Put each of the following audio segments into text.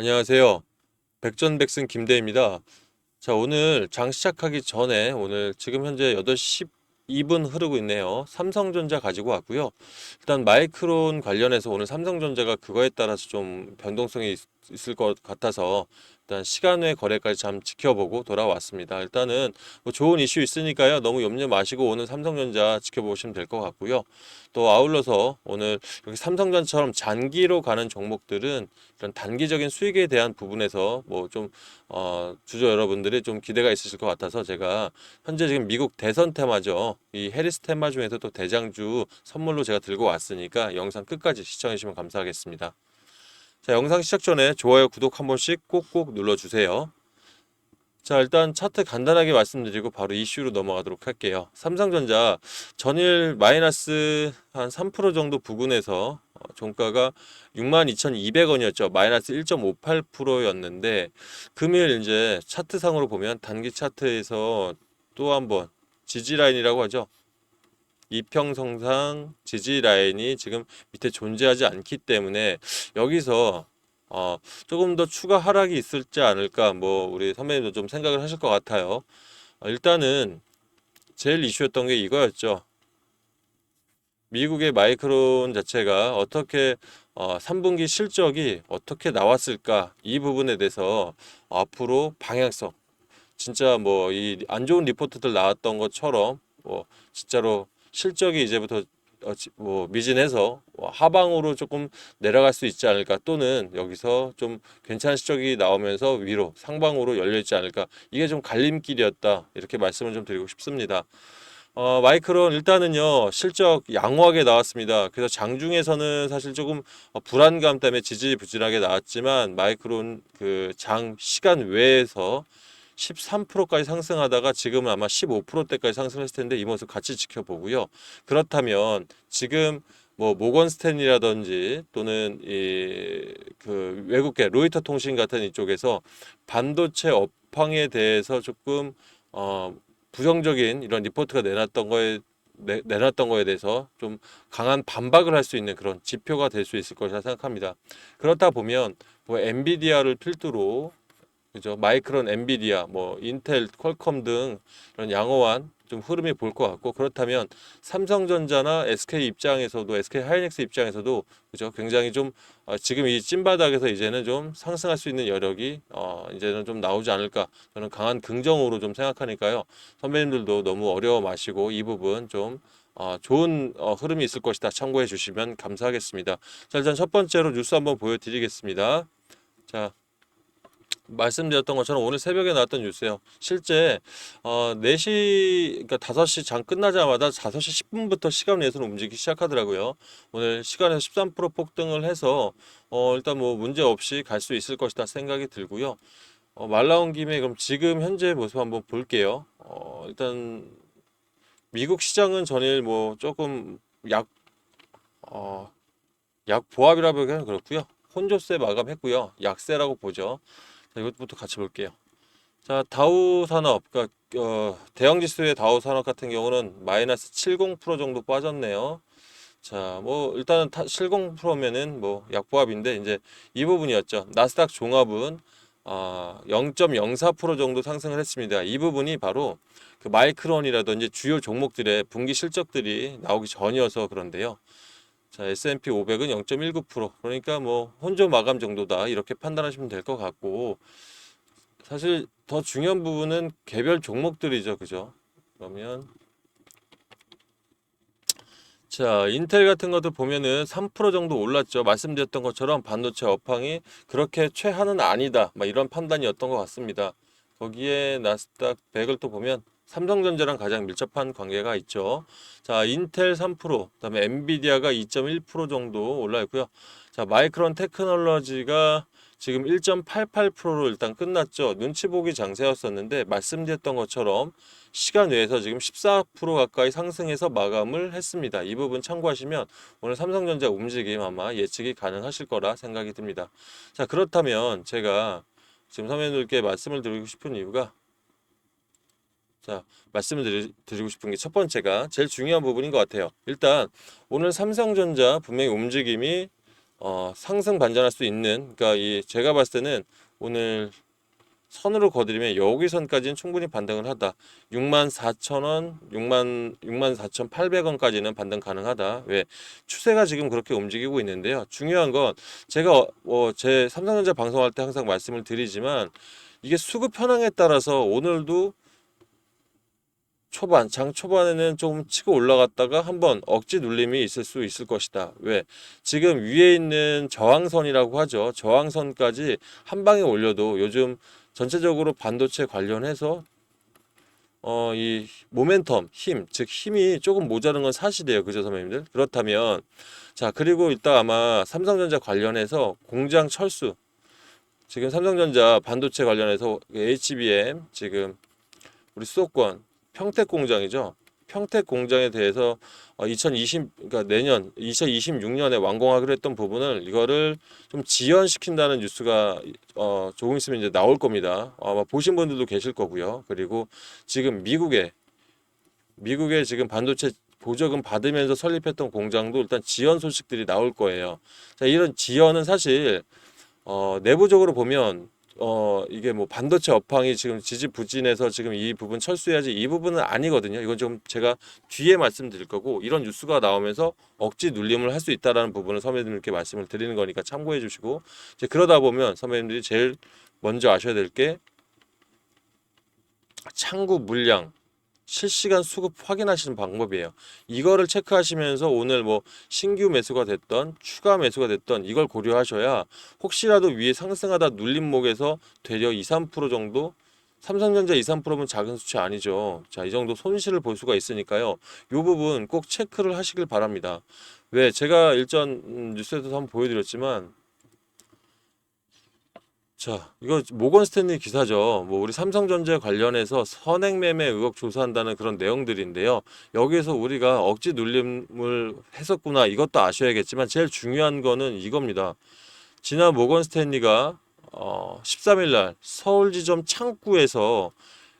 안녕하세요. 백전백승 김대입니다. 자, 오늘 장 시작하기 전에 오늘 지금 현재 8시 12분 흐르고 있네요. 삼성전자 가지고 왔고요. 일단 마이크론 관련해서 오늘 삼성전자가 그거에 따라서 좀 변동성이 있을 것 같아서 일단 시간 외 거래까지 잠 지켜보고 돌아왔습니다. 일단은 뭐 좋은 이슈 있으니까요. 너무 염려 마시고 오늘 삼성전자 지켜보시면 될 것 같고요. 또 아울러서 오늘 여기 삼성전자처럼 장기로 가는 종목들은 이런 단기적인 수익에 대한 부분에서 뭐좀 주주 여러분들이 좀 기대가 있으실 것 같아서 제가 현재 지금 미국 대선 테마죠. 이 해리스 테마 중에서 또 대장주 선물로 제가 들고 왔으니까 영상 끝까지 시청해 주시면 감사하겠습니다. 자, 영상 시작 전에 좋아요, 구독 한 번씩 꼭꼭 눌러주세요. 자, 일단 차트 간단하게 말씀드리고 바로 이슈로 넘어가도록 할게요. 삼성전자 전일 마이너스 한 3% 정도 부근에서 종가가 62,200원이었죠. 마이너스 1.58%였는데 금일 이제 차트상으로 보면 단기 차트에서 또 한번 지지 라인이라고 하죠. 이평선상 지지 라인이 지금 밑에 존재하지 않기 때문에 여기서 어, 조금 더 추가 하락이 있을지 않을까 뭐 우리 선배님도 좀 생각을 하실 것 같아요. 일단은 제일 이슈였던 게 이거였죠. 미국의 마이크론 자체가 어떻게 3분기 실적이 어떻게 나왔을까 이 부분에 대해서 앞으로 방향성 진짜 뭐 이 안 좋은 리포트들 나왔던 것처럼 뭐 진짜로 실적이 이제부터 뭐 미진해서 하방으로 조금 내려갈 수 있지 않을까 또는 여기서 좀 괜찮은 실적이 나오면서 위로 상방으로 열려 있지 않을까 이게 좀 갈림길이었다 이렇게 말씀을 좀 드리고 싶습니다. 마이크론 일단은요 실적 양호하게 나왔습니다. 그래서 장중에서는 사실 조금 불안감 때문에 지지부진하게 나왔지만 마이크론 그 장 시간 외에서 13%까지 상승하다가 지금은 아마 15%대까지 상승했을 텐데 이 모습 같이 지켜보고요. 그렇다면 지금 뭐 모건 스탠리라든지 또는 이 그 외국계 로이터 통신 같은 이쪽에서 반도체 업황에 대해서 조금 어 부정적인 이런 리포트가 내놨던 거에 대해서 좀 강한 반박을 할 수 있는 그런 지표가 될 수 있을 것이라 생각합니다. 그렇다 보면 뭐 엔비디아를 필두로 그죠? 마이크론, 엔비디아, 뭐 인텔, 퀄컴 등 이런 양호한 좀 흐름이 볼 것 같고 그렇다면 삼성전자나 SK 입장에서도 SK 하이닉스 입장에서도 그죠? 굉장히 좀 지금 이 찐바닥에서 이제는 좀 상승할 수 있는 여력이 이제는 좀 나오지 않을까 저는 강한 긍정으로 좀 생각하니까요. 선배님들도 너무 어려워 마시고 이 부분 좀 좋은 흐름이 있을 것이다 참고해 주시면 감사하겠습니다. 자, 일단 첫 번째로 뉴스 한번 보여드리겠습니다. 자, 말씀드렸던 것처럼 오늘 새벽에 나왔던 뉴스예요. 실제 4시 그러니까 5시 장 끝나자마자 5시 10분부터 시간 내에서 움직이기 시작하더라고요. 오늘 시간에서 13% 폭등을 해서 일단 뭐 문제 없이 갈 수 있을 것이다 생각이 들고요. 말 나온 김에 그럼 지금 현재 모습 한번 볼게요. 일단 미국 시장은 전일 뭐 조금 약 어, 약 보합이라고 하기는 그렇고요. 혼조세 마감했고요. 약세라고 보죠. 자, 이것부터 같이 볼게요. 자, 다우 산업, 그러니까 대형 지수의 다우 산업 같은 경우는 마이너스 70% 정도 빠졌네요. 자, 뭐 일단은 70%면은 뭐 약보합인데 이제 이 부분이었죠. 나스닥 종합은 0.04% 정도 상승을 했습니다. 이 부분이 바로 그 마이크론이라든지 주요 종목들의 분기 실적들이 나오기 전이어서 그런데요. 자, S&P 500은 0.19% 그러니까 뭐 혼조 마감 정도다 이렇게 판단하시면 될 것 같고 사실 더 중요한 부분은 개별 종목들이죠. 그죠? 그러면 자, 인텔 같은 것도 보면은 3% 정도 올랐죠. 말씀드렸던 것처럼 반도체 업황이 그렇게 최하는 아니다. 막 이런 판단이었던 것 같습니다. 거기에 나스닥 100을 또 보면 삼성전자랑 가장 밀접한 관계가 있죠. 자, 인텔 3%, 그다음에 엔비디아가 2.1% 정도 올라 있고요. 자, 마이크론 테크놀로지가 지금 1.88%로 일단 끝났죠. 눈치 보기 장세였었는데 말씀드렸던 것처럼 시간 외에서 지금 14% 가까이 상승해서 마감을 했습니다. 이 부분 참고하시면 오늘 삼성전자 움직임 아마 예측이 가능하실 거라 생각이 듭니다. 자, 그렇다면 제가 지금 선배님들께 말씀을 드리고 싶은 이유가 자, 말씀을 드리고 싶은 게 첫 번째가 제일 중요한 부분인 것 같아요. 일단 오늘 삼성전자 분명히 움직임이 상승 반전할 수 있는, 그러니까 이 제가 봤을 때는 오늘 선으로 거드리면 여기 선까지는 충분히 반등을 하다. 64,000원, 64,800원까지는 반등 가능하다. 왜? 추세가 지금 그렇게 움직이고 있는데요. 중요한 건 제가 제 삼성전자 방송할 때 항상 말씀을 드리지만 이게 수급 현황에 따라서 오늘도 장 초반에는 좀 치고 올라갔다가 한번 억지 눌림이 있을 수 있을 것이다. 왜? 지금 위에 있는 저항선이라고 하죠. 저항선까지 한 방에 올려도 요즘 전체적으로 반도체 관련해서 이 모멘텀, 즉 힘이 조금 모자른 건 사실이에요. 그죠, 선배님들? 그렇다면 자, 그리고 이따 아마 삼성전자 관련해서 공장 철수, 지금 삼성전자 반도체 관련해서 HBM 지금 우리 수도권 평택 공장이죠. 평택 공장에 대해서 2020 그러니까 내년 2026년에 완공하기로 했던 부분을 이거를 좀 지연시킨다는 뉴스가 조금 있으면 이제 나올 겁니다. 아마 보신 분들도 계실 거고요. 그리고 지금 미국에 지금 반도체 보조금 받으면서 설립했던 공장도 일단 지연 소식들이 나올 거예요. 자, 이런 지연은 사실 내부적으로 보면 이게 뭐 반도체 업황이 지금 지지부진해서 지금 이 부분 철수해야지 이 부분은 아니거든요. 이건 좀 제가 뒤에 말씀드릴 거고 이런 뉴스가 나오면서 억지 눌림을 할 수 있다라는 부분을 선배님들께 말씀을 드리는 거니까 참고해 주시고 이제 그러다 보면 선배님들이 제일 먼저 아셔야 될 게 창구 물량 실시간 수급 확인하시는 방법이에요. 이거를 체크하시면서 오늘 뭐 신규 매수가 됐던 추가 매수가 됐던 이걸 고려하셔야 혹시라도 위에 상승하다 눌림목에서 되려 2, 3% 정도 삼성전자 2, 3%면 작은 수치 아니죠. 자, 이 정도 손실을 볼 수가 있으니까요. 이 부분 꼭 체크를 하시길 바랍니다. 왜 제가 일전 뉴스에서도 한번 보여드렸지만 자, 이거 모건 스탠리 기사죠. 뭐 우리 삼성전자 관련해서 선행 매매 의혹 조사한다는 그런 내용들인데요. 여기에서 우리가 억지 눌림을 했었구나. 이것도 아셔야겠지만 제일 중요한 거는 이겁니다. 지난 모건 스탠리가 13일 날 서울 지점 창구에서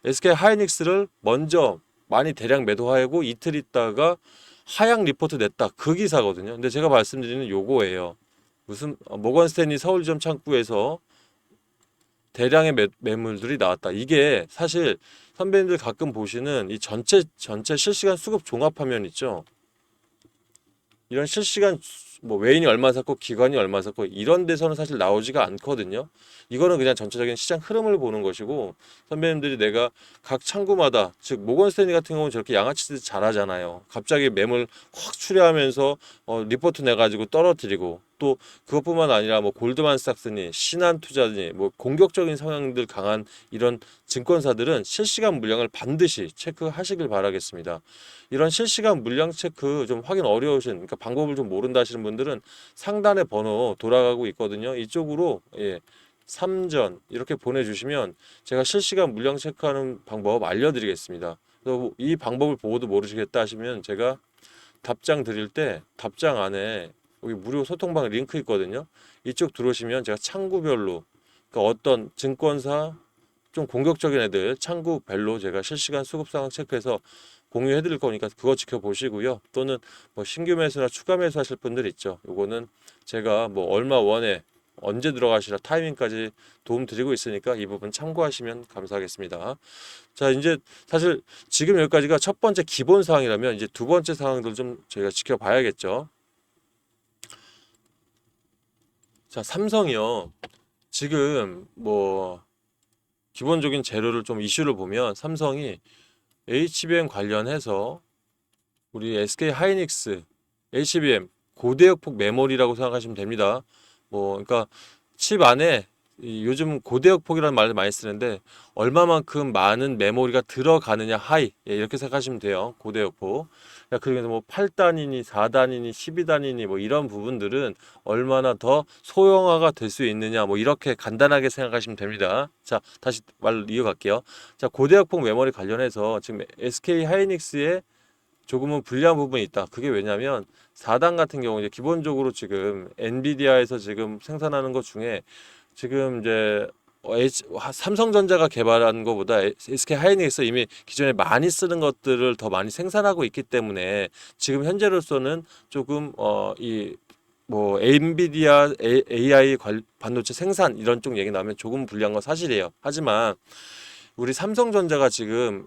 SK 하이닉스를 먼저 많이 대량 매도하고 이틀 있다가 하향 리포트 냈다. 그 기사거든요. 근데 제가 말씀드리는 요거예요. 무슨 모건 스탠리 서울 지점 창구에서 대량의 매물들이 나왔다. 이게 사실 선배님들 가끔 보시는 이 전체 실시간 수급 종합 화면 있죠. 이런 실시간 뭐 외인이 얼마 샀고 기관이 얼마 샀고 이런 데서는 사실 나오지가 않거든요. 이거는 그냥 전체적인 시장 흐름을 보는 것이고 선배님들이 내가 각 창구마다 즉 모건 스탠리 같은 경우는 저렇게 양아치들 잘하잖아요. 갑자기 매물 확 추려하면서 리포트 내가지고 떨어뜨리고 또 그것뿐만 아니라 뭐 골드만삭스니 신한투자니 뭐 공격적인 성향들 강한 이런 증권사들은 실시간 물량을 반드시 체크하시길 바라겠습니다. 이런 실시간 물량 체크 좀 확인 어려우신, 그러니까 방법을 좀 모른다 하시는 분들은 상단에 번호 돌아가고 있거든요. 이쪽으로 삼전 이렇게 보내주시면 제가 실시간 물량 체크하는 방법 알려드리겠습니다. 그래서 이 방법을 보고도 모르시겠다 하시면 제가 답장 드릴 때 답장 안에 여기 무료 소통방 링크 있거든요. 이쪽 들어오시면 제가 창구별로 그러니까 어떤 증권사 좀 공격적인 애들 창구별로 제가 실시간 수급 상황 체크해서 공유해 드릴 거니까 그거 지켜보시고요. 또는 뭐 신규 매수나 추가 매수 하실 분들 있죠. 요거는 제가 뭐 얼마 원에 언제 들어가시라 타이밍까지 도움 드리고 있으니까 이 부분 참고하시면 감사하겠습니다. 자, 이제 사실 지금 여기까지가 첫 번째 기본 사항이라면 이제 두 번째 사항들 좀 저희가 지켜봐야겠죠. 자, 삼성이요. 지금 뭐 기본적인 재료를 좀 이슈를 보면 삼성이 HBM 관련해서 우리 SK 하이닉스, HBM 고대역폭 메모리라고 생각하시면 됩니다. 뭐 그러니까 칩 안에 요즘 고대역폭이라는 말을 많이 쓰는데 얼마만큼 많은 메모리가 들어가느냐 하이 이렇게 생각하시면 돼요. 고대역폭. 그리고 뭐 8단이니 4단이니 12단이니 뭐 이런 부분들은 얼마나 더 소형화가 될 수 있느냐 뭐 이렇게 간단하게 생각하시면 됩니다. 자, 다시 말 이어갈게요. 자, 고대역폭 메모리 관련해서 지금 SK 하이닉스의 조금은 불리한 부분이 있다. 그게 왜냐면 4단 같은 경우 이제 기본적으로 지금 엔비디아에서 지금 생산하는 것 중에 지금 이제 삼성전자가 개발한 것보다 SK 하이닉스 이미 기존에 많이 쓰는 것들을 더 많이 생산하고 있기 때문에 지금 현재로서는 조금 이 뭐 엔비디아 AI 반도체 생산 이런 쪽 얘기 나오면 조금 불리한 건 사실이에요. 하지만 우리 삼성전자가 지금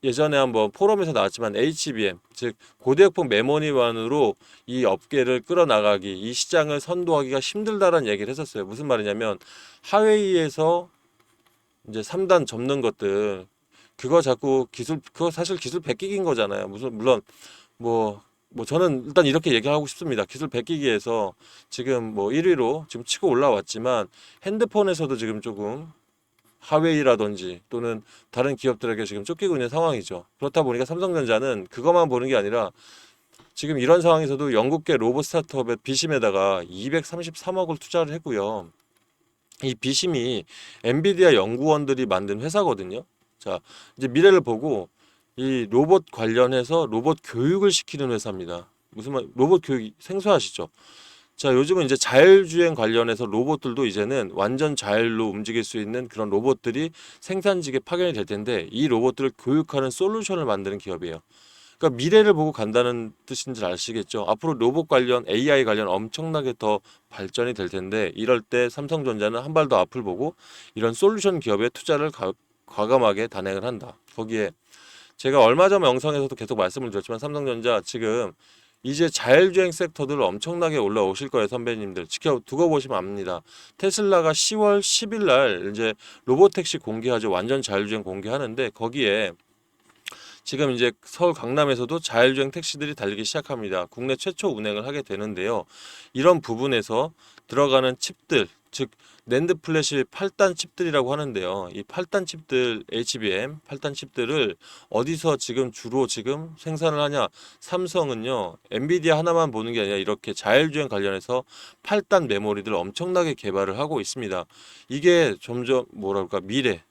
예전에 한번 포럼에서 나왔지만 HBM 즉 고대역폭 메모리만으로 이 업계를 끌어나가기 이 시장을 선도하기가 힘들다라는 얘기를 했었어요. 무슨 말이냐면 하웨이에서 이제 3단 접는 것들 그거 자꾸 기술 그거 사실 기술 베끼기인 거잖아요. 무슨 물론 뭐 저는 일단 이렇게 얘기하고 싶습니다. 기술 베끼기에서 지금 뭐 1위로 지금 치고 올라왔지만 핸드폰에서도 지금 조금 하웨이라든지 또는 다른 기업들에게 지금 쫓기고 있는 상황이죠. 그렇다 보니까 삼성전자는 그것만 보는 게 아니라 지금 이런 상황에서도 영국계 로봇 스타트업의 비심에다가 233억을 투자를 했고요. 이 비심이 엔비디아 연구원들이 만든 회사거든요. 자, 이제 미래를 보고 이 로봇 관련해서 로봇 교육을 시키는 회사입니다. 무슨 말, 로봇 교육 생소하시죠? 자, 요즘은 이제 자율주행 관련해서 로봇들도 이제는 완전 자율로 움직일 수 있는 그런 로봇들이 생산직에 파견이 될 텐데 이 로봇들을 교육하는 솔루션을 만드는 기업이에요. 그러니까 미래를 보고 간다는 뜻인지 아시겠죠? 앞으로 로봇 관련, AI 관련 엄청나게 더 발전이 될 텐데 이럴 때 삼성전자는 한 발 더 앞을 보고 이런 솔루션 기업에 투자를 과감하게 단행을 한다. 거기에 제가 얼마 전 영상에서도 계속 말씀을 드렸지만 삼성전자 지금 이제 자율주행 섹터들 엄청나게 올라오실 거예요, 선배님들. 두고 보시면 압니다. 테슬라가 10월 10일 날 이제 로보택시 공개하죠. 완전 자율주행 공개하는데 거기에 지금 이제 서울 강남에서도 자율주행 택시들이 달리기 시작합니다. 국내 최초 운행을 하게 되는데요. 이런 부분에서 들어가는 칩들, 즉 낸드 플래시 8단 칩들이라고 하는데요. 이 8단 칩들, HBM 8단 칩들을 어디서 지금 주로 지금 생산을 하냐? 삼성은요. 엔비디아 하나만 보는 게 아니라 이렇게 자율주행 관련해서 8단 메모리들 엄청나게 개발을 하고 있습니다. 이게 점점 뭐랄까 미래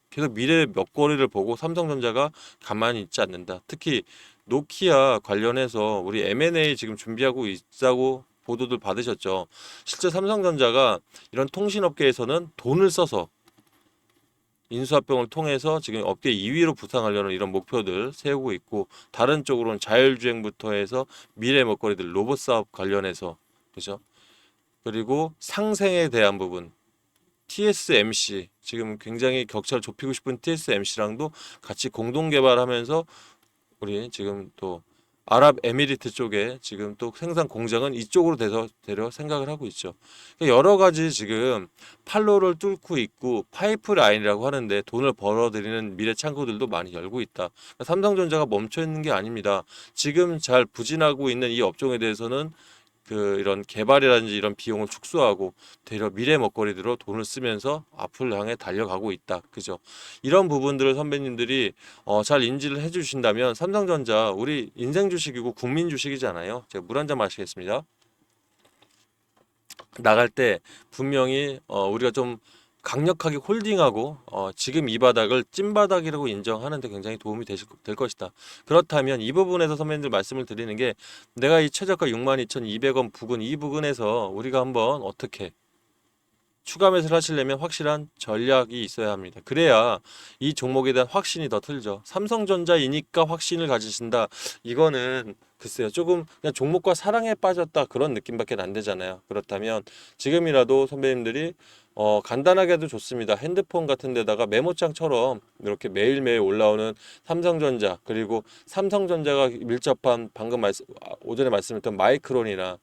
계속 미래의 먹거리를 보고 삼성전자가 가만히 있지 않는다. 특히 노키아 관련해서 우리 M&A 지금 준비하고 있다고 보도들 받으셨죠. 실제 삼성전자가 이런 통신업계에서는 돈을 써서 인수합병을 통해서 지금 업계 2위로 부상하려는 이런 목표들 세우고 있고 다른 쪽으로는 자율주행부터 해서 미래 먹거리들 로봇 사업 관련해서 그죠? 그리고 상생에 대한 부분 TSMC 지금 굉장히 격차를 좁히고 싶은 TSMC랑도 같이 공동 개발하면서 우리 지금 또 아랍에미리트 쪽에 지금 또 생산 공장은 이쪽으로 되려 생각을 하고 있죠. 그러니까 여러 가지 지금 판로를 뚫고 있고 파이프라인이라고 하는데 돈을 벌어들이는 미래 창구들도 많이 열고 있다. 그러니까 삼성전자가 멈춰 있는 게 아닙니다. 지금 잘 부진하고 있는 이 업종에 대해서는 이런 개발이라든지 이런 비용을 축소하고 되려 미래 먹거리들로 돈을 쓰면서 앞을 향해 달려가고 있다. 그죠? 이런 부분들을 선배님들이 잘 인지를 해주신다면 삼성전자 우리 인생 주식이고 국민 주식이잖아요. 제가 물 한 잔 마시겠습니다. 나갈 때 분명히 우리가 좀 강력하게 홀딩하고 지금 이 바닥을 찐바닥이라고 인정하는데 굉장히 도움이 될 것이다. 그렇다면 이 부분에서 선배님들 말씀을 드리는 게 내가 이 최저가 62,200원 부근 이 부근에서 우리가 한번 어떻게 추가 매수를 하시려면 확실한 전략이 있어야 합니다. 그래야 이 종목에 대한 확신이 더 틀죠. 삼성전자이니까 확신을 가지신다. 이거는 글쎄요. 조금 그냥 종목과 사랑에 빠졌다 그런 느낌밖에 안 되잖아요. 그렇다면 지금이라도 선배님들이 간단하게도 좋습니다. 핸드폰 같은 데다가 메모장처럼 이렇게 매일매일 올라오는 삼성전자 그리고 삼성전자가 밀접한 방금 오전에 말씀드렸던 마이크론이나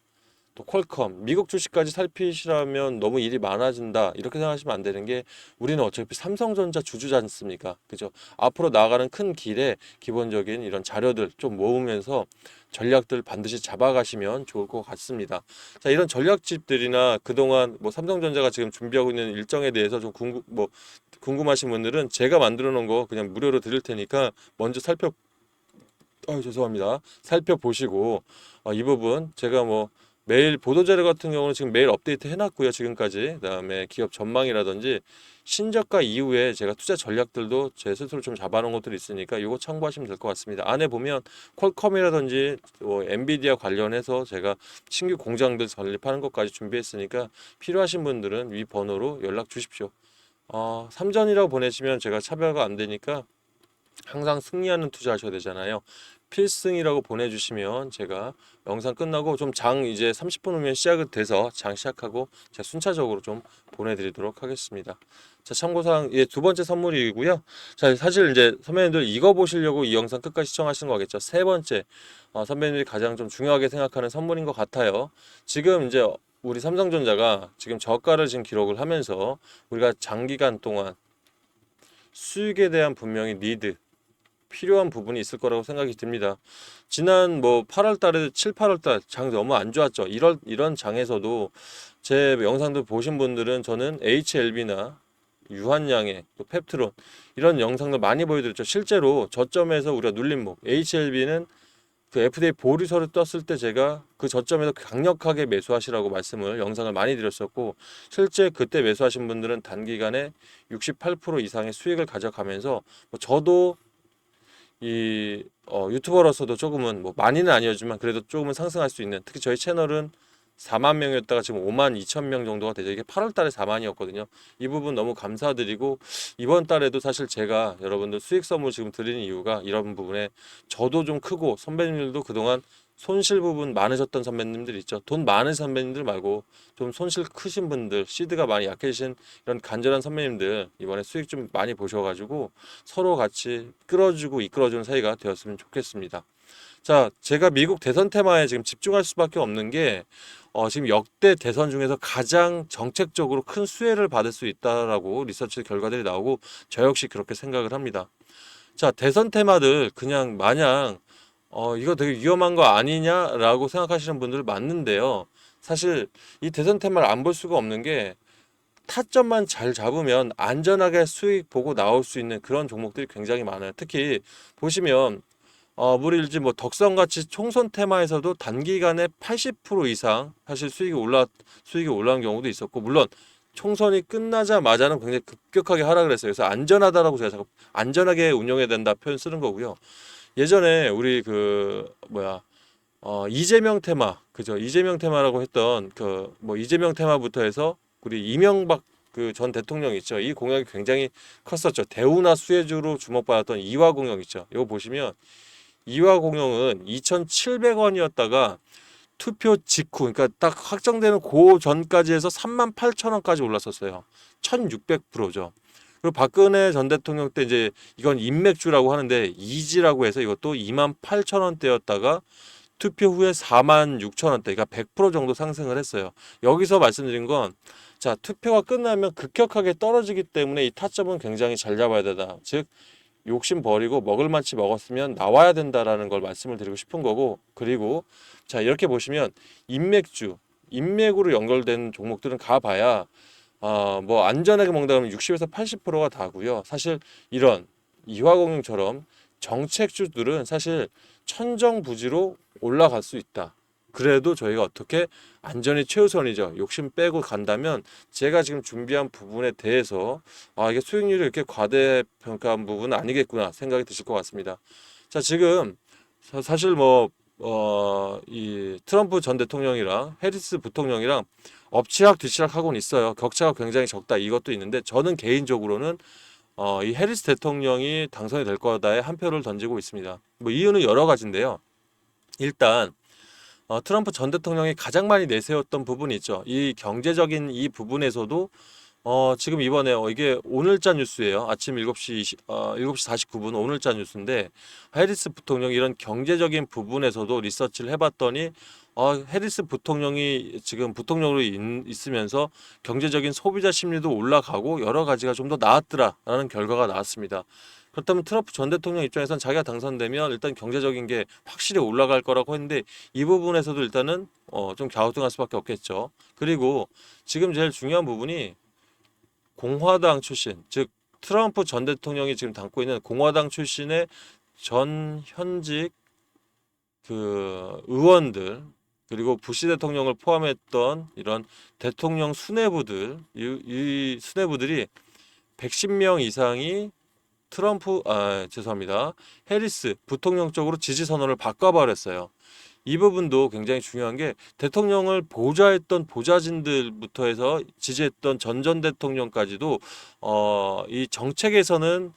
또 퀄컴, 미국 주식까지 살피시라면 너무 일이 많아진다. 이렇게 생각하시면 안 되는 게 우리는 어차피 삼성전자 주주지 않습니까? 그죠? 앞으로 나아가는 큰 길에 기본적인 이런 자료들 좀 모으면서 전략들 반드시 잡아가시면 좋을 것 같습니다. 자, 이런 전략집들이나 그동안 뭐 삼성전자가 지금 준비하고 있는 일정에 대해서 좀 궁금하신 분들은 제가 만들어 놓은 거 그냥 무료로 드릴 테니까 먼저 죄송합니다. 살펴보시고 이 부분 제가 뭐 매일 보도자료 같은 경우는 지금 매일 업데이트 해놨고요. 지금까지 그다음에 기업 전망이라든지 신저가 이후에 제가 투자 전략들도 제 스스로 좀 잡아놓은 것들이 있으니까 이거 참고하시면 될 것 같습니다. 안에 보면 퀄컴이라든지 엔비디아 관련해서 제가 신규 공장들 설립하는 것까지 준비했으니까 필요하신 분들은 위 번호로 연락 주십시오. 삼전이라고 보내시면 제가 차별가 안 되니까 항상 승리하는 투자하셔야 되잖아요. 필승이라고 보내주시면 제가 영상 끝나고 좀 장 이제 30분 후면 시작이 돼서 장 시작하고 제가 순차적으로 좀 보내드리도록 하겠습니다. 자, 참고사항, 예, 두 번째 선물이고요. 자, 사실 이제 선배님들 이거 보시려고 이 영상 끝까지 시청하시는 거겠죠. 세 번째, 선배님들이 가장 좀 중요하게 생각하는 선물인 것 같아요. 지금 이제 우리 삼성전자가 지금 저가를 지금 기록을 하면서 우리가 장기간 동안 수익에 대한 분명히 니드 필요한 부분이 있을 거라고 생각이 듭니다. 지난 뭐 8월 달에 7, 8월 달 장 너무 안 좋았죠. 이런 장에서도 제 영상들 보신 분들은 저는 HLB나 유한양의 또 펩트론 이런 영상들 많이 보여드렸죠. 실제로 저점에서 우리가 눌림목 HLB는 그 FDA 보류서를 떴을 때 제가 그 저점에서 강력하게 매수하시라고 말씀을 영상을 많이 드렸었고 실제 그때 매수하신 분들은 단기간에 68% 이상의 수익을 가져가면서 뭐 저도 이 유튜버로서도 조금은 뭐 많이는 아니었지만 그래도 조금은 상승할 수 있는 특히 저희 채널은 4만 명이었다가 지금 5만 2천 명 정도가 되죠. 이게 8월 달에 4만이었거든요. 이 부분 너무 감사드리고 이번 달에도 사실 제가 여러분들 수익 선물 지금 드리는 이유가 이런 부분에 저도 좀 크고 선배님들도 그동안 손실 부분 많으셨던 선배님들 있죠. 돈 많은 선배님들 말고 좀 손실 크신 분들, 시드가 많이 약해지신 이런 간절한 선배님들 이번에 수익 좀 많이 보셔가지고 서로 같이 끌어주고 이끌어주는 사이가 되었으면 좋겠습니다. 자, 제가 미국 대선 테마에 지금 집중할 수밖에 없는 게 지금 역대 대선 중에서 가장 정책적으로 큰 수혜를 받을 수 있다라고 리서치 결과들이 나오고 저 역시 그렇게 생각을 합니다. 자, 대선 테마들 그냥 마냥 이거 되게 위험한 거 아니냐라고 생각하시는 분들 많는데요. 사실 이 대선 테마를 안 볼 수가 없는 게 타점만 잘 잡으면 안전하게 수익 보고 나올 수 있는 그런 종목들이 굉장히 많아요. 특히 보시면 무릴지 뭐 덕성같이 총선 테마에서도 단기간에 80% 이상 사실 수익이 올라온 경우도 있었고 물론 총선이 끝나자마자는 굉장히 급격하게 하락을 했어요. 그래서 안전하다라고 제가 자꾸 안전하게 운영해야 된다 표현 쓰는 거고요. 예전에 우리 그 뭐야 이재명 테마 그죠? 이재명 테마라고 했던 그 뭐 이재명 테마부터 해서 우리 이명박 그 전 대통령 있죠. 이 공약이 굉장히 컸었죠. 대우나 수혜주로 주목받았던 이화공영 있죠. 이거 보시면 이화공영은 2,700원이었다가 투표 직후 그러니까 딱 확정되는 그 전까지 해서 38,000원까지 올랐었어요. 1,600%죠. 그리고 박근혜 전 대통령 때 이제 이건 인맥주라고 하는데 이지라고 해서 이것도 28,000원대였다가 투표 후에 46,000원대 그러니까 100% 정도 상승을 했어요. 여기서 말씀드린 건 자, 투표가 끝나면 급격하게 떨어지기 때문에 이 타점은 굉장히 잘 잡아야 되다. 즉 욕심 버리고 먹을 만치 먹었으면 나와야 된다라는 걸 말씀을 드리고 싶은 거고 그리고 자 이렇게 보시면 인맥주 인맥으로 연결된 종목들은 가봐야 뭐 안전하게 먹다 보면 60에서 80%가 다고요. 사실 이런 이화공영처럼 정책주들은 사실 천정부지로 올라갈 수 있다. 그래도 저희가 어떻게 안전이 최우선이죠. 욕심 빼고 간다면 제가 지금 준비한 부분에 대해서 이게 수익률이 이렇게 과대평가한 부분은 아니겠구나 생각이 드실 것 같습니다. 자, 지금 사실 뭐 이 트럼프 전 대통령이랑 해리스 부통령이랑 엎치락 뒤치락 하고는 있어요. 격차가 굉장히 적다 이것도 있는데 저는 개인적으로는 이 해리스 대통령이 당선이 될 거다에 한 표를 던지고 있습니다. 뭐 이유는 여러 가지인데요. 일단 트럼프 전 대통령이 가장 많이 내세웠던 부분이 있죠. 이 경제적인 이 부분에서도 지금 이번에 이게 오늘자 뉴스예요. 아침 7시 49분 오늘자 뉴스인데 해리스 부통령이 이런 경제적인 부분에서도 리서치를 해봤더니 해리스 부통령이 지금 부통령으로 있으면서 경제적인 소비자 심리도 올라가고 여러 가지가 좀 더 나았더라라는 결과가 나왔습니다. 그렇다면 트럼프 전 대통령 입장에선 자기가 당선되면 일단 경제적인 게 확실히 올라갈 거라고 했는데 이 부분에서도 일단은 좀 갸우뚱할 수밖에 없겠죠. 그리고 지금 제일 중요한 부분이 공화당 출신, 즉 트럼프 전 대통령이 지금 담고 있는 공화당 출신의 전 현직 그 의원들 그리고 부시 대통령을 포함했던 이런 대통령 수뇌부들 이 수뇌부들이 110명 이상이 죄송합니다. 해리스 부통령 쪽으로 지지 선언을 바꿔버렸어요. 이 부분도 굉장히 중요한 게 대통령을 보좌했던 보좌진들부터 해서 지지했던 전 대통령까지도 이 정책에서는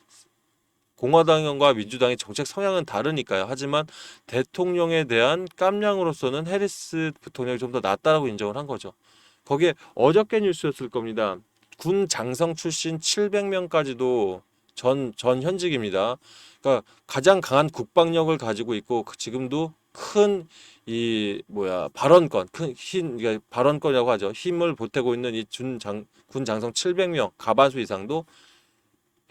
공화당과 민주당의 정책 성향은 다르니까요. 하지만 대통령에 대한 깜냥으로서는 해리스 부통령이 좀 더 낫다라고 인정을 한 거죠. 거기에 어저께 뉴스였을 겁니다. 군 장성 출신 700명까지도 전 현직입니다. 그러니까 가장 강한 국방력을 가지고 있고 지금도 큰 이 뭐야 발언권 큰힘 그러니까 발언권이라고 하죠. 힘을 보태고 있는 이 군 장성 700명 가반수 이상도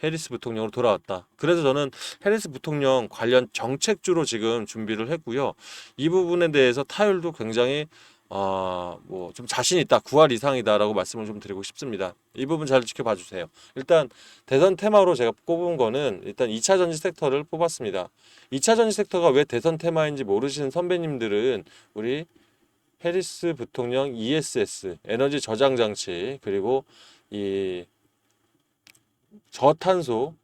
해리스 부통령으로 돌아왔다. 그래서 저는 해리스 부통령 관련 정책주로 지금 준비를 했고요. 이 부분에 대해서 타율도 굉장히 뭐 좀 자신 있다, 9할 이상이다라고 말씀을 좀 드리고 싶습니다. 이 부분 잘 지켜봐 주세요. 일단 대선 테마로 제가 뽑은 거는 일단 2차 전지 섹터를 뽑았습니다. 2차 전지 섹터가 왜 대선 테마인지 모르시는 선배님들은 우리 해리스 부통령 ESS 에너지 저장 장치 그리고 이 저탄소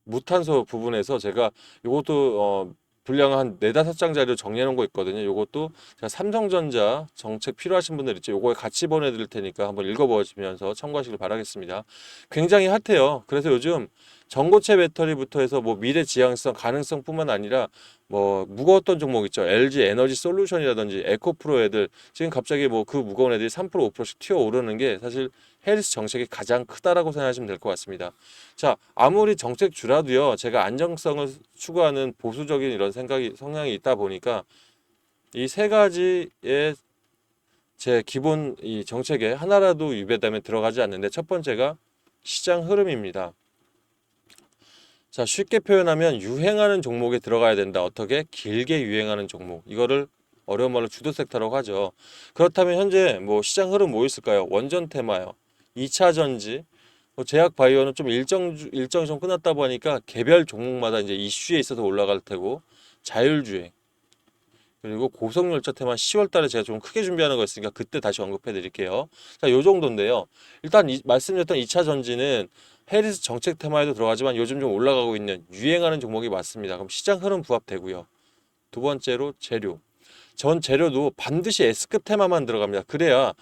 무탄소 부분에서 제가 이것도 분량 한 4-5장 자료 정리해 놓은 거 있거든요. 이것도 제가 삼성전자 정책 필요하신 분들 있죠. 요거에 같이 보내드릴 테니까 한번 읽어보시면서 참고하시길 바라겠습니다. 굉장히 핫해요. 그래서 요즘 전고체 배터리부터 해서 뭐 미래 지향성, 가능성뿐만 아니라 뭐 무거웠던 종목 있죠. LG 에너지 솔루션이라든지 에코프로 애들 지금 갑자기 뭐 그 무거운 애들이 3% 5%씩 튀어 오르는 게 사실 해리스 정책이 가장 크다라고 생각하시면 될 것 같습니다. 자, 아무리 정책 주라도요, 제가 안정성을 추구하는 보수적인 이런 성향이 있다 보니까 이 세 가지의 제 기본 이 정책에 하나라도 위배되면 들어가지 않는데 첫 번째가 시장 흐름입니다. 자, 쉽게 표현하면 유행하는 종목에 들어가야 된다. 어떻게? 길게 유행하는 종목. 이거를 어려운 말로 주도 섹터라고 하죠. 그렇다면 현재 뭐 시장 흐름 뭐 있을까요? 원전 테마요. 2차 전지, 뭐 제약 바이오는 좀 일정이 좀 끝났다 보니까 개별 종목마다 이제 이슈에 있어서 올라갈 테고 자율주행 그리고 고속열차 테마 10월 달에 제가 좀 크게 준비하는 거 있으니까 그때 다시 언급해 드릴게요. 자, 요 정도인데요. 일단 말씀드렸던 2차 전지는 해리스 정책 테마에도 들어가지만 요즘 좀 올라가고 있는 유행하는 종목이 맞습니다. 그럼 시장 흐름 부합되고요. 두 번째로 재료. 전 재료도 반드시 S급 테마만 들어갑니다. 그래야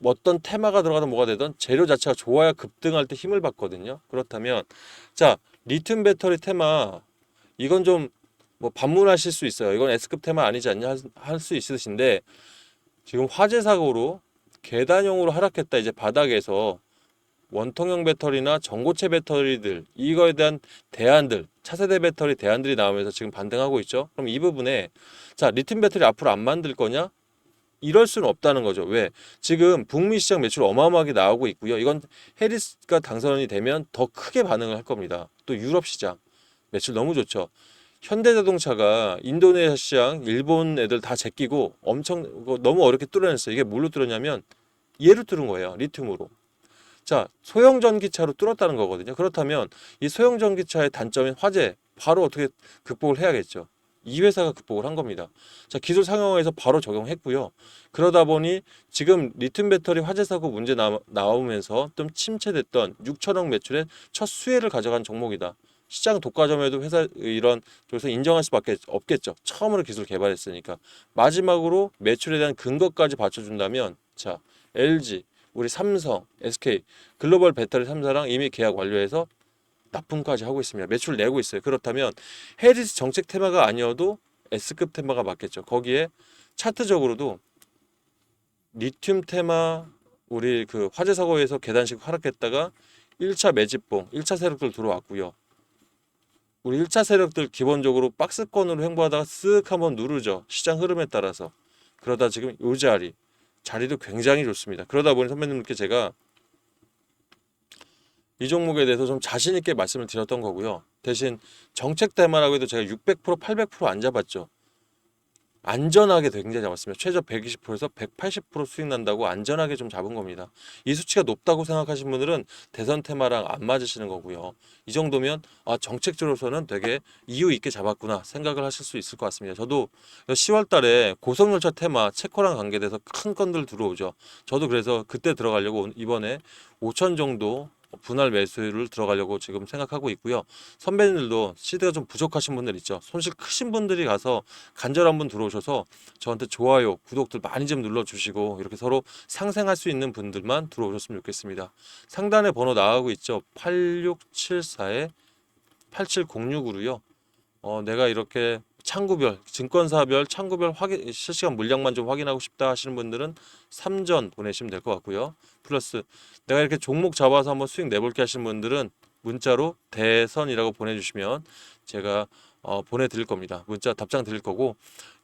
어떤 테마가 들어가든 뭐가 되든 재료 자체가 좋아야 급등할 때 힘을 받거든요. 그렇다면 자, 리튬 배터리 테마 이건 좀 뭐 반문하실 수 있어요. 이건 S급 테마 아니지 않냐 할 수 있으신데 지금 화재 사고로 계단형으로 하락했다 이제 바닥에서 원통형 배터리나 전고체 배터리들 이거에 대한 대안들 차세대 배터리 대안들이 나오면서 지금 반등하고 있죠. 그럼 이 부분에 자, 리튬 배터리 앞으로 안 만들 거냐? 이럴 수는 없다는 거죠. 왜? 지금 북미 시장 매출 어마어마하게 나오고 있고요. 이건 해리스가 당선이 되면 더 크게 반응을 할 겁니다. 또 유럽 시장 매출 너무 좋죠. 현대자동차가 인도네시아 시장, 일본 애들 다 제끼고 엄청 너무 어렵게 뚫어냈어요. 이게 뭘로 뚫었냐면 얘로 뚫은 거예요. 리튬으로. 자, 소형 전기차로 뚫었다는 거거든요. 그렇다면 이 소형 전기차의 단점인 화재 바로 어떻게 극복을 해야겠죠. 이 회사가 극복을 한 겁니다. 자, 기술 상용화에서 바로 적용했고요. 그러다 보니 지금 리튬 배터리 화재 사고 문제 나오면서 좀 침체됐던 6천억 매출의 첫 수혜를 가져간 종목이다. 시장 독과점에도 회사 이런 쪽에서 인정할 수밖에 없겠죠. 처음으로 기술 개발했으니까. 마지막으로 매출에 대한 근거까지 받쳐준다면 자, LG, 우리 삼성, SK 글로벌 배터리 3사랑 이미 계약 완료해서 납품까지 하고 있습니다. 매출 내고 있어요. 그렇다면 해리스 정책 테마가 아니어도 S급 테마가 맞겠죠. 거기에 차트적으로도 리튬 테마 우리 그 화재 사고에서 계단식 하락했다가 1차 매집봉, 1차 세력들 들어왔고요. 우리 1차 세력들 기본적으로 박스권으로 횡보하다가 쓱 한번 누르죠. 시장 흐름에 따라서. 그러다 지금 이 자리도 굉장히 좋습니다. 그러다 보니 선배님께 제가 이 종목에 대해서 좀 자신 있게 말씀을 드렸던 거고요. 대신 정책 테마라고 해도 제가 600%, 800%안 잡았죠. 안전하게 굉장히 잡았습니다. 최저 120%에서 180% 수익 난다고 안전하게 좀 잡은 겁니다. 이 수치가 높다고 생각하시는 분들은 대선 테마랑 안 맞으시는 거고요. 이 정도면 정책적으로서는 되게 이유 있게 잡았구나 생각을 하실 수 있을 것 같습니다. 저도 10월 달에 고속열차 테마 체코랑 관계돼서 큰 건들 들어오죠. 저도 그래서 그때 들어가려고 이번에 5천 정도 분할 매수를 들어가려고 지금 생각하고 있고요. 선배님들도 시대가 좀 부족하신 분들 있죠. 손실 크신 분들이 가서 간절한 분 들어오셔서 저한테 좋아요, 구독들 많이 좀 눌러주시고 이렇게 서로 상생할 수 있는 분들만 들어오셨으면 좋겠습니다. 상단에 번호 나가고 있죠. 8674에 8706으로요. 내가 이렇게 창구별, 증권사별 창구별 확인, 실시간 물량만 좀 확인하고 싶다 하시는 분들은 3전 보내시면 될 것 같고요. 플러스 내가 이렇게 종목 잡아서 한번 수익 내볼게 하시는 분들은 문자로 대선이라고 보내주시면 제가 보내드릴 겁니다. 문자 답장 드릴 거고,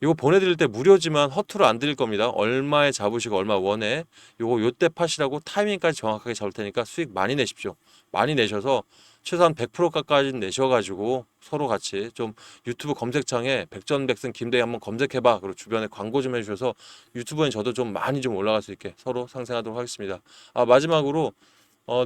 이거 보내드릴 때 무료지만 허투루 안 드릴 겁니다. 얼마에 잡으시고 얼마 원에 요때 파시라고 타이밍까지 정확하게 잡을 테니까 수익 많이 내십시오. 많이 내셔서 최소한 100%까지 내셔가지고 서로 같이 좀 유튜브 검색창에 백전백승 김대희 한번 검색해봐. 그리고 주변에 광고 좀 해주셔서 유튜브에 저도 좀 많이 좀 올라갈 수 있게 서로 상생하도록 하겠습니다. 마지막으로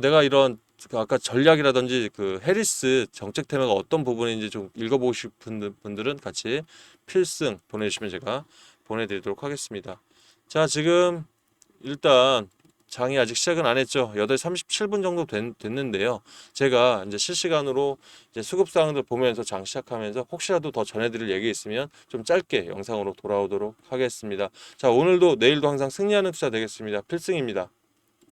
내가 이런 그 아까 전략이라든지 그 해리스 정책 테마가 어떤 부분인지 좀 읽어보고 싶은 분들은 같이 필승 보내주시면 제가 보내드리도록 하겠습니다. 자, 지금 일단 장이 아직 시작은 안 했죠. 8시 37분 정도 됐는데요. 제가 이제 실시간으로 이제 수급사항들 보면서 장 시작하면서 혹시라도 더 전해드릴 얘기 있으면 좀 짧게 영상으로 돌아오도록 하겠습니다. 자, 오늘도 내일도 항상 승리하는 투자 되겠습니다. 필승입니다.